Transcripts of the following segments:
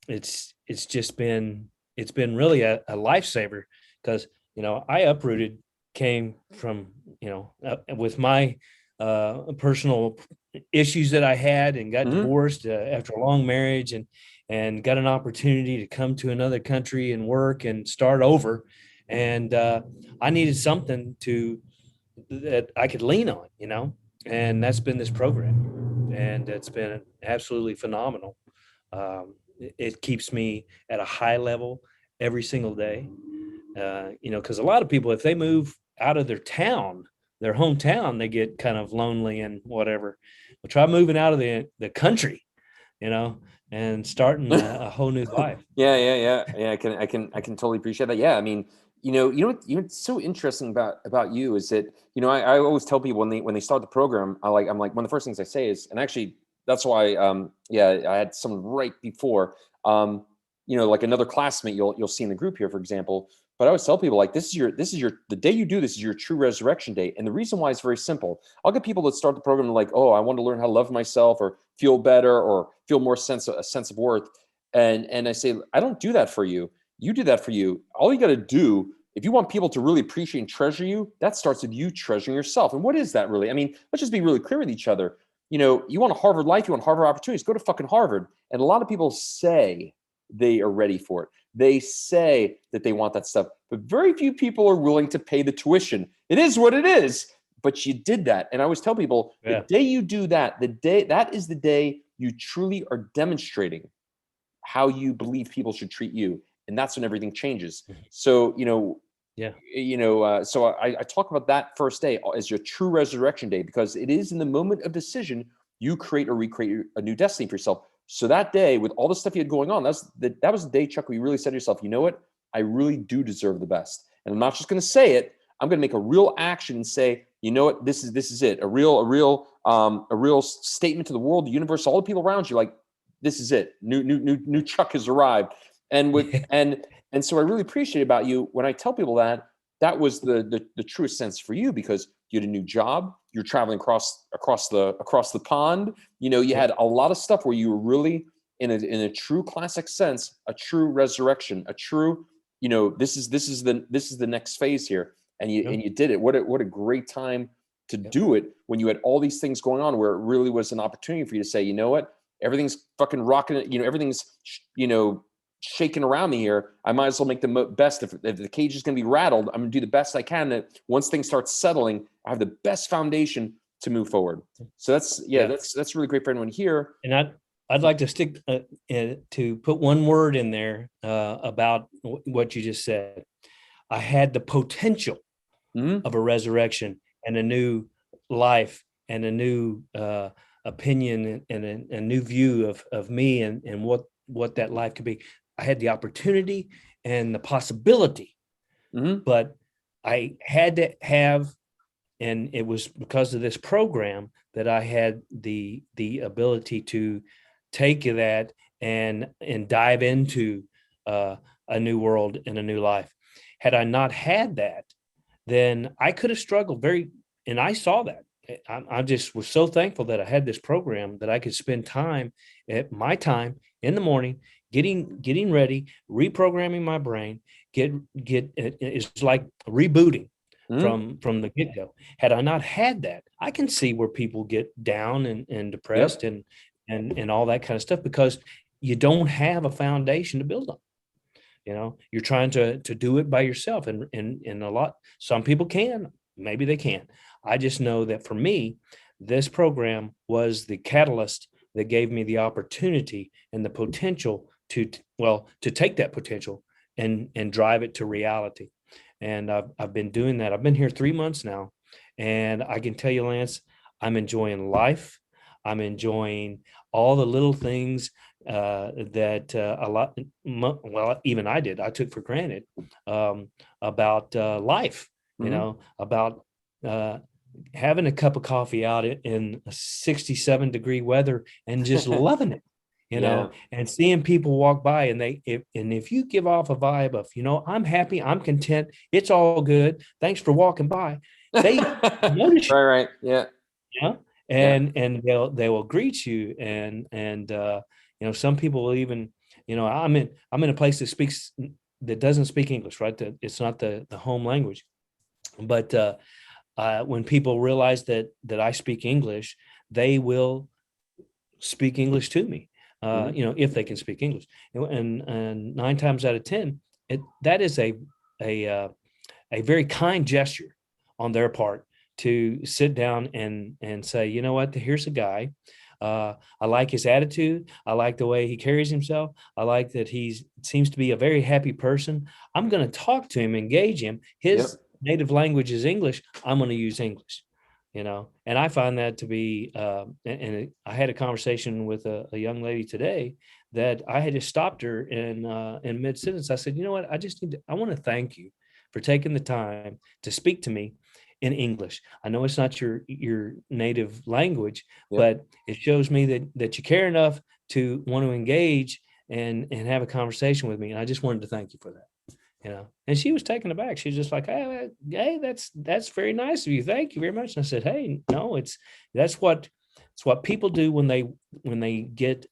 it's been really a lifesaver because, I uprooted, came from, with my personal issues that I had, and got Hmm. divorced after a long marriage, and got an opportunity to come to another country and work and start over. And I needed something that I could lean on, and that's been this program, and it's been absolutely phenomenal. It keeps me at a high level every single day. Because a lot of people, if they move out of their hometown, they get kind of lonely and whatever. But try moving out of the country, you know, and starting a whole new life. Yeah. I can totally appreciate that. Yeah, I mean, what's so interesting about you is that, I always tell people when they start the program, I'm like, one of the first things I say is, and actually that's why, I had someone right before, like another classmate you'll see in the group here, for example. But I always tell people, like, the day you do this is your true resurrection day. And the reason why is very simple. I'll get people that start the program like, oh, I want to learn how to love myself or feel better or feel more a sense of worth. And I say, I don't do that for you. You do that for you. All you got to do, if you want people to really appreciate and treasure you, that starts with you treasuring yourself. And what is that really? I mean, let's just be really clear with each other. You want a Harvard life, you want Harvard opportunities, go to fucking Harvard. And a lot of people say they are ready for it. They say that they want that stuff, but very few people are willing to pay the tuition. It is what it is, but you did that. And I always tell people, the Yeah. day you do that, that is the day you truly are demonstrating how you believe people should treat you, and that's when everything changes. So Yeah. so I talk about that first day as your true resurrection day, because it is in the moment of decision you create or recreate a new destiny for yourself. So that day, with all the stuff you had going on, that was the day, Chuck, where you really said to yourself, you know what, I really do deserve the best. And I'm not just going to say it, I'm going to make a real action and say, you know what, this is it, a real statement to the world, the universe, all the people around you, like, this is it. New Chuck has arrived. And with and so I really appreciate about you when I tell people that was the truest sense for you, because you had a new job, you're traveling across the pond. You Yep. had a lot of stuff where you were really in a true classic sense, a true resurrection, a true, this is the next phase here. And you Yep. and you did it. What a great time to Yep. do it when you had all these things going on, where it really was an opportunity for you to say, you know what, everything's fucking rocking. Everything's shaking around me here. I might as well make the best. If the cage is going to be rattled, I'm going to do the best I can. And once things start settling, I have the best foundation to move forward. So Yeah. that's really great for anyone here. And I'd like to stick to put one word in there about what you just said. I had the potential Mm-hmm. of a resurrection and a new life and a new opinion and a new view of me and what that life could be. I had the opportunity and the possibility, Mm-hmm. but I had to have, and it was because of this program that I had the ability to take that and dive into a new world and a new life. Had I not had that, then I could have struggled and I saw that. I just was so thankful that I had this program that I could spend time at my time in the morning, getting ready, reprogramming my brain, get it's like rebooting Mm-hmm. from the get-go. Had I not had that, I can see where people get down and depressed Yep. and all that kind of stuff, because you don't have a foundation to build on. You're trying to do it by yourself, and a lot, some people can, maybe they can't. I just know that for me, this program was the catalyst that gave me the opportunity and the potential to take that potential and drive it to reality. And I've been doing that. I've been here 3 months now, and I can tell you, Lance, I'm enjoying life. I'm enjoying all the little things that a lot, well, even I did, I took for granted, about life, Mm-hmm. about uh, having a cup of coffee out in a 67-degree weather and just loving it, Yeah. and seeing people walk by, and if you give off a vibe of, I'm happy, I'm content, it's all good, thanks for walking by, they Right. notice you. Right. Yeah. Yeah. Yeah. And they will greet you, and some people will even I'm in a place that doesn't speak English, right? That it's not the home language. But when people realize that I speak English, they will speak English to me. Hmm. If they can speak English, and 9 times out of 10, that is a uh, a very kind gesture on their part to sit down and say, you know what, here's a guy. I like his attitude. I like the way he carries himself. I like that he seems to be a very happy person. I'm going to talk to him, engage him. His Yep. native language is English. I'm going to use English. And I find that to be. I had a conversation with a young lady today that I had just stopped her in mid sentence. I said, you know what, I want to thank you for taking the time to speak to me in English. I know it's not your native language, Yep. but it shows me that you care enough to want to engage and have a conversation with me. And I just wanted to thank you for that. And she was taken aback. She's just like, hey, that's very nice of you. Thank you very much. And I said, hey, no, that's what it's what people do when they get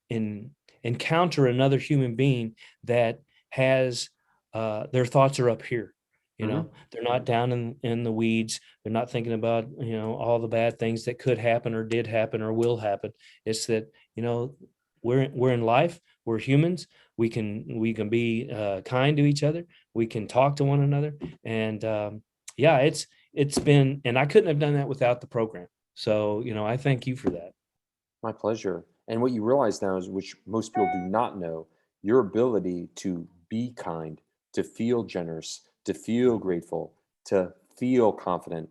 in encounter another human being that has their thoughts are up here. Hmm. They're not down in the weeds. They're not thinking about, all the bad things that could happen or did happen or will happen. It's that, we're in life. We're humans. We can be kind to each other. We can talk to one another. And yeah, it's been, and I couldn't have done that without the program. So, I thank you for that. My pleasure. And what you realize now is, which most people do not know, your ability to be kind, to feel generous, to feel grateful, to feel confident,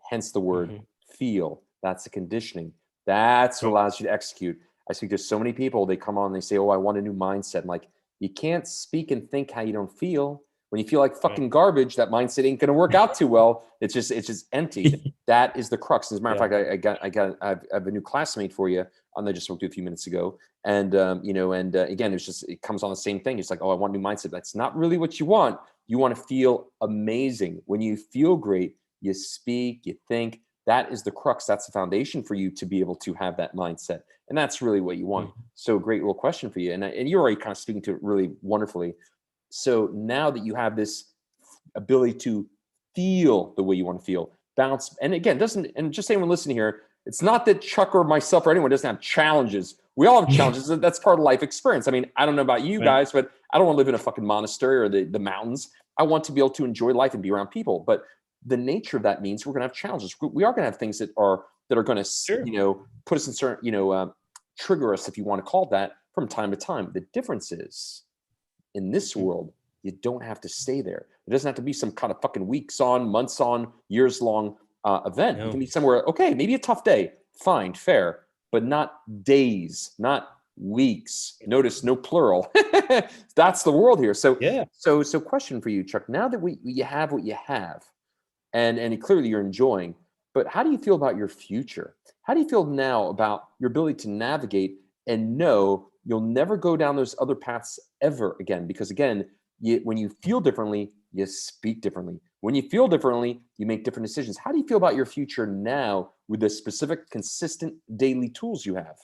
hence the word Mhm. feel. That's the conditioning. That's what Right. allows you to execute. I speak to so many people, they come on, they say, oh, I want a new mindset. I'm like, you can't speak and think how you don't feel. When you feel like Right. fucking garbage, that mindset ain't gonna work out too well. It's just emptied. That is the crux. As a matter of Yeah. fact, I have a new classmate for you. I just spoke to a few minutes ago, and again, it comes on the same thing. It's like, oh, I want a new mindset. That's not really what you want. You want to feel amazing. When you feel great, you speak, you think. That is the crux. That's the foundation for you to be able to have that mindset, and that's really what you want. Mhm. So, great little question for you, and you're already kind of speaking to it really wonderfully. So now that you have this ability to feel the way you want to feel, bounce, and again, doesn't, and just anyone listening here, it's not that Chuck or myself or anyone doesn't have challenges. We all have challenges. That's part of life experience. I mean, I don't know about you Right. guys, but I don't want to live in a fucking monastery or the mountains. I want to be able to enjoy life and be around people. But the nature of that means we're going to have challenges. We are going to have things that are going to, Sure. put us in certain, trigger us, if you want to call it that, from time to time. The difference is, in this Mhm. world, you don't have to stay there. It doesn't have to be some kind of fucking weeks on, months on, years long event. You can No. be somewhere, okay, maybe a tough day, fine, fair, but not days, not weeks. Notice no plural. That's the world here. So, Yeah. question for you, Chuck. Now that you have what you have, and clearly you're enjoying, but how do you feel about your future? How do you feel now about your ability to navigate and know you'll never go down those other paths ever again? Because again, when you feel differently, you speak differently. When you feel differently, you make different decisions. How do you feel about your future now with the specific, consistent daily tools you have?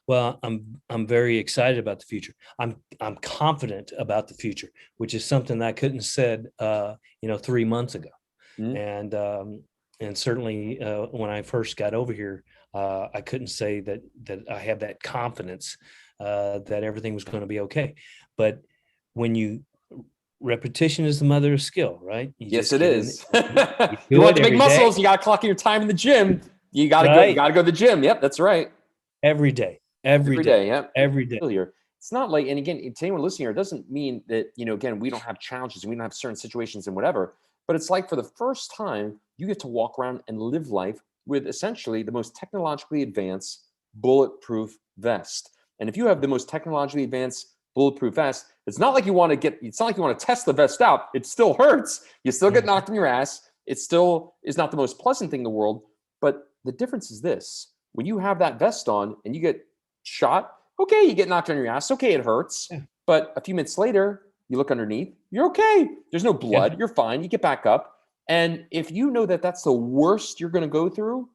Well, I'm very excited about the future. I'm confident about the future, which is something that I couldn't have said 3 months ago. Mhm. And certainly when I first got over here, I couldn't say that I have that confidence that everything was going to be okay. But when you repetition is the mother of skill, right? You Yes, just it get in, is. you You do want it to make every muscles, day, you got to clock in your time in the gym. You got to go. You right? got to go to the gym. Yep, that's right. Every day, every Every day, day, yeah. every day. Here. It's not like, and again, to anyone listening here, it doesn't mean that, again, we don't have challenges and we don't have certain situations and whatever, but it's like for the first time, you get to walk around and live life with essentially the most technologically advanced bulletproof vest. And if you have the most technologically advanced bulletproof vest, it's not like you want to test the vest out. It still hurts. You still get Mhm. knocked in your ass. It still is not the most pleasant thing in the world. But the difference is this: when you have that vest on and you get shot, okay, you get knocked on your ass. Okay, it hurts. Yeah, But a few minutes later, you look underneath, you're okay. There's no yeah. blood. You're fine. You get back up. And if you know that that's the worst you're going to go through,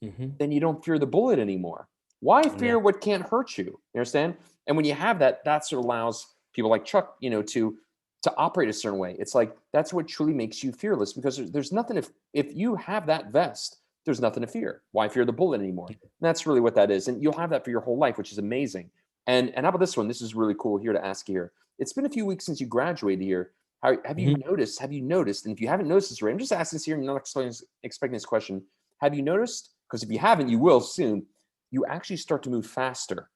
Hmm. then you don't fear the bullet anymore. Why No. fear what can't hurt you? You understand? And when you have that, that's what allows people like Chuck, to operate a certain way. It's like that's what truly makes you fearless, because there's nothing, if you have that vest, there's nothing to fear. Why fear the bullet anymore? And that's really what that is. And you'll have that for your whole life, which is amazing. And how about this one? This is really cool here to ask you here. It's been a few weeks since you graduated here. Have you noticed? Have you noticed? And if you haven't noticed this, right, I'm just asking this here. I'm not expecting this question. Have you noticed? Because if you haven't, you will soon. You actually start to move faster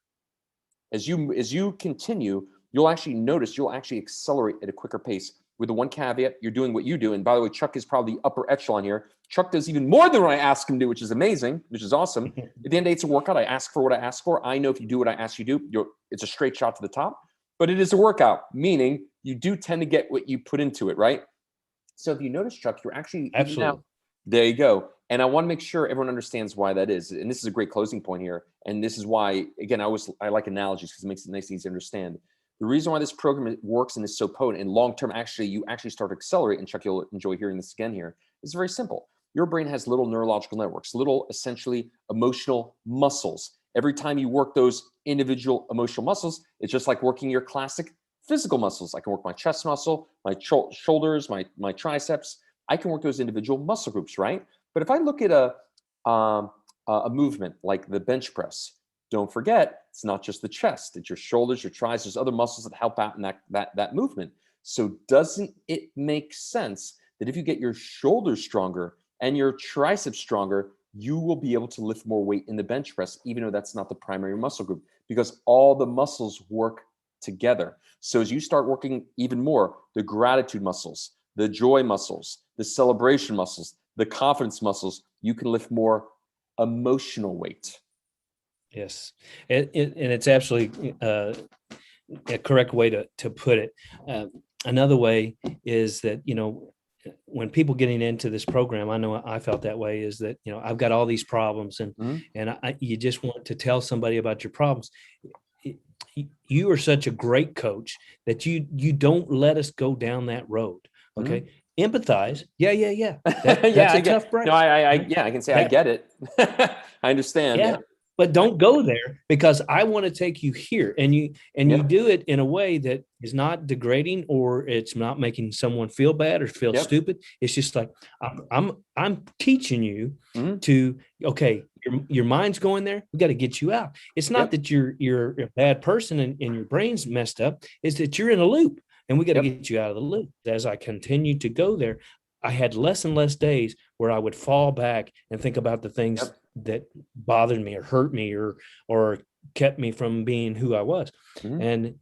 as you continue. You'll actually notice. You'll actually accelerate at a quicker pace. With the one caveat, you're doing what you do. And by the way, Chuck is probably upper echelon here. Chuck does even more than what I ask him to do, which is amazing, which is awesome. At the end of the day, it's a workout. I ask for what I ask for. I know if you do what I ask you to do, it's a straight shot to the top. But it is a workout, meaning you do tend to get what you put into it, right? So if you notice, Chuck, you're actually Absolutely. now, there you go. And I want to make sure everyone understands why that is. And this is a great closing point here. And this is why, again, I like analogies because it makes it nice and easy to understand. The reason why this program works and is so potent and long-term, you actually start to accelerate, and Chuck, you'll enjoy hearing this again here, is very simple. Your brain has little neurological networks, little essentially emotional muscles. Every time you work those individual emotional muscles, it's just like working your classic physical muscles. I can work my chest muscle, my shoulders, my triceps. I can work those individual muscle groups, right? But if I look at a movement like the bench press, don't forget, it's not just the chest, it's your shoulders, your triceps, there's other muscles that help out in that movement. So doesn't it make sense that if you get your shoulders stronger and your triceps stronger, you will be able to lift more weight in the bench press, even though that's not the primary muscle group, because all the muscles work together. So as you start working even more, the gratitude muscles, the joy muscles, the celebration muscles, the confidence muscles, you can lift more emotional weight. Yes, and it's absolutely a correct way to put it. Another way is that, when people getting into this program, I know I felt that way, is that, I've got all these problems, and you just want to tell somebody about your problems. You are such a great coach that you don't let us go down that road. Okay. Empathize. Yeah. That's a tough break. No, I can say I get it. I understand. Yeah. But don't go there, because I want to take you here, and you do it in a way that is not degrading, or it's not making someone feel bad or feel stupid. It's just like, I'm teaching you to, okay, your mind's going there. We got to get you out. It's not that you're a bad person and your brain's messed up. It's that you're in a loop, and we got to get you out of the loop. As I continued to go there, I had less and less days where I would fall back and think about the things that bothered me or hurt me or kept me from being who I was. And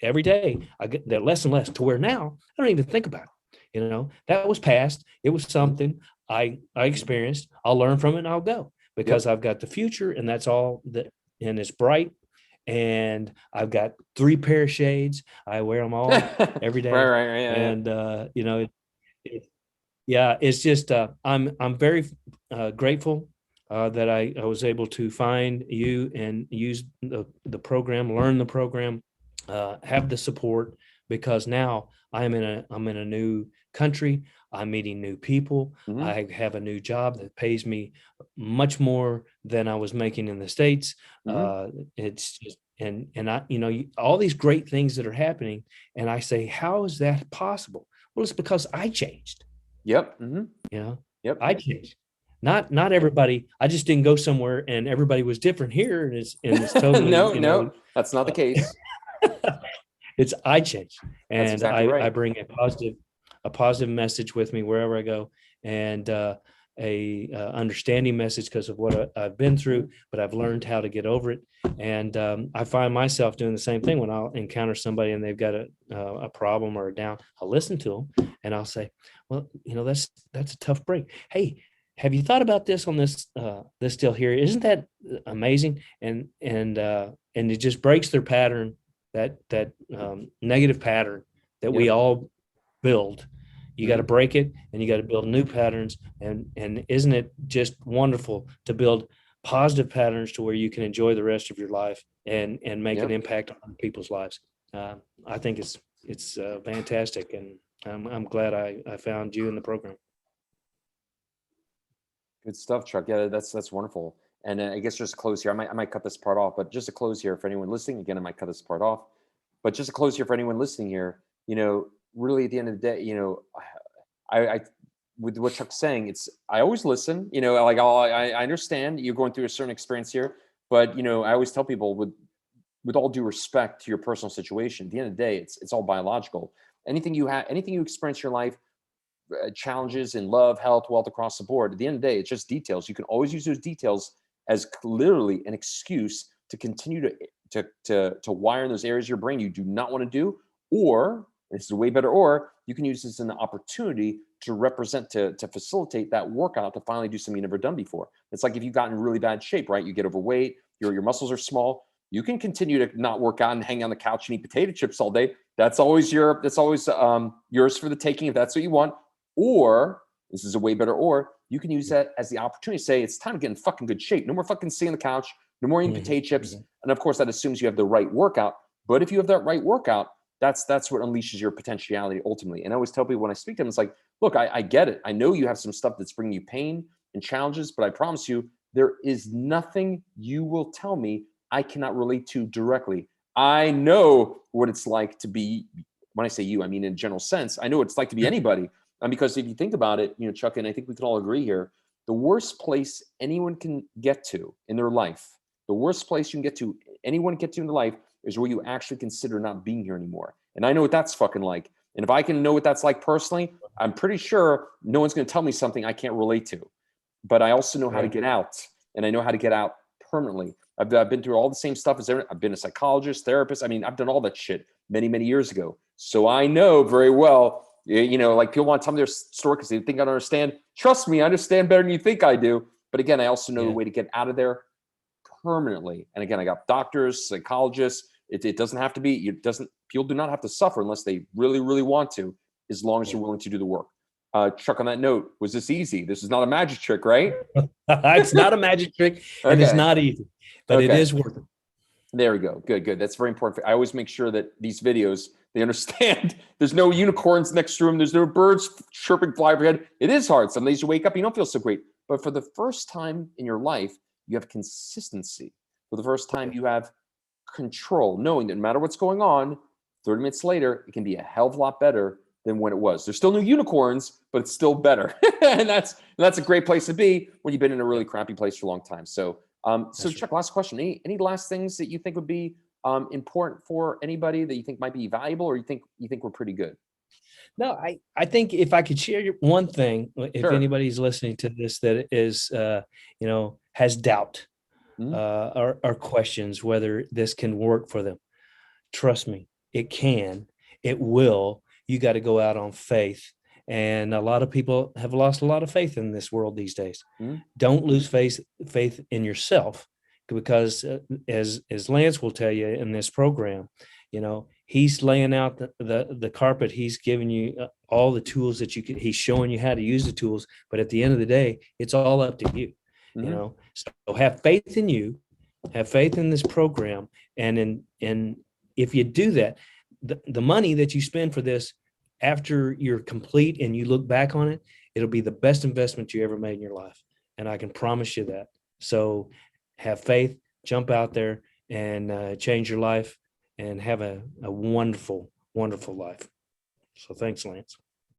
every day I get that less and less, to where now I don't even think about it. That was past. It was something I experienced. I'll learn from it and I'll go, because I've got the future, and that's all that, and it's bright. And I've got 3 pair of shades. I wear them all every day. Right. And it's just I'm very grateful that I was able to find you and use the program, learn the program, have the support, because now I'm in a new country. I'm meeting new people. I have a new job that pays me much more than I was making in the States. It's just, and I, all these great things that are happening, and I say, how is that possible? Well, it's because I changed. I changed. Not everybody. I just didn't go somewhere and everybody was different here, and it's totally no, that's not the case. It's I changed, and exactly right. I bring a positive message with me wherever I go, and a understanding message because of what I've been through, but I've learned how to get over it. And I find myself doing the same thing when I'll encounter somebody and they've got a problem or a down. I'll listen to them and I'll say, well, that's a tough break. Hey, have you thought about this on this deal here? Isn't that amazing? And it just breaks their pattern, that negative pattern that we all build. You got to break it, and you got to build new patterns. And isn't it just wonderful to build positive patterns to where you can enjoy the rest of your life and make an impact on people's lives? I think it's fantastic, and I'm glad I found you in the program. Good stuff, Chuck. Yeah, that's wonderful. And I guess just to close here, I might cut this part off, but just to close here for anyone listening, again, I might cut this part off, but just to close here for anyone listening here, really at the end of the day, I with what Chuck's saying, I always listen, like I understand you're going through a certain experience here, but I always tell people with all due respect to your personal situation, at the end of the day, it's all biological. Anything you experience in your life, challenges in love, health, wealth, across the board, at the end of the day, it's just details. You can always use those details as literally an excuse to continue to wire in those areas of your brain you do not want to do, or this is a way better, or you can use this as an opportunity to represent, to facilitate that workout, to finally do something you've never done before. It's like if you've gotten in really bad shape, right? You get overweight, your muscles are small. You can continue to not work out and hang on the couch and eat potato chips all day. That's always yours for the taking if that's what you want. Or this is a way better, or you can use that as the opportunity to say, it's time to get in fucking good shape. No more fucking sitting on the couch, no more eating potato chips. And of course, that assumes you have the right workout. But if you have that right workout, that's what unleashes your potentiality ultimately. And I always tell people when I speak to them, it's like, look, I get it. I know you have some stuff that's bringing you pain and challenges, but I promise you, there is nothing you will tell me I cannot relate to directly. I know what it's like to be, when I say you, I mean in a general sense, I know what it's like to be anybody. Because if you think about it, Chuck, and I think we can all agree here, the worst place anyone can get to in their life, the worst place you can get to, anyone get to in their life, is where you actually consider not being here anymore. And I know what that's fucking like. And if I can know what that's like personally, I'm pretty sure no one's going to tell me something I can't relate to. But I also know how to get out, and I know how to get out permanently. I've been through all the same stuff as everyone. I've been a psychologist, therapist. I mean, I've done all that shit many, many years ago. So I know very well, like people want to tell me their story because they think I don't understand. Trust me, I understand better than you think I do. But again, I also know the way to get out of there permanently. And again, I got doctors, psychologists. It doesn't have to be, people do not have to suffer unless they really, really want to, as long as you're willing to do the work. Chuck, on that note, was this easy? This is not a magic trick, right? It's not a magic trick, and it's not easy, but it is worth it. There we go. Good. That's very important. I always make sure that these videos, they understand there's no unicorns next to them. There's no birds chirping fly overhead. It is hard. Some days you wake up, you don't feel so great. But for the first time in your life, you have consistency. For the first time, you have control, knowing that no matter what's going on, 30 minutes later, it can be a hell of a lot better than when it was. There's still no unicorns, but it's still better. and that's a great place to be when you've been in a really crappy place for a long time. So Chuck, last question. Any last things that you think would be important for anybody that you think might be valuable, or you think we're pretty good? No, I think if I could share one thing, if anybody's listening to this that is, has doubt or questions whether this can work for them, trust me, it can, it will. You got to go out on faith. And a lot of people have lost a lot of faith in this world these days. Don't lose faith in yourself, because as Lance will tell you in this program, he's laying out the carpet. He's giving you all the tools that he's showing you how to use the tools. But at the end of the day, it's all up to you. So have faith in you, have faith in this program. And if you do that, the money that you spend for this, after you're complete and you look back on it, it'll be the best investment you ever made in your life. And I can promise you that. So have faith, jump out there and change your life and have a wonderful, wonderful life. So thanks, Lance.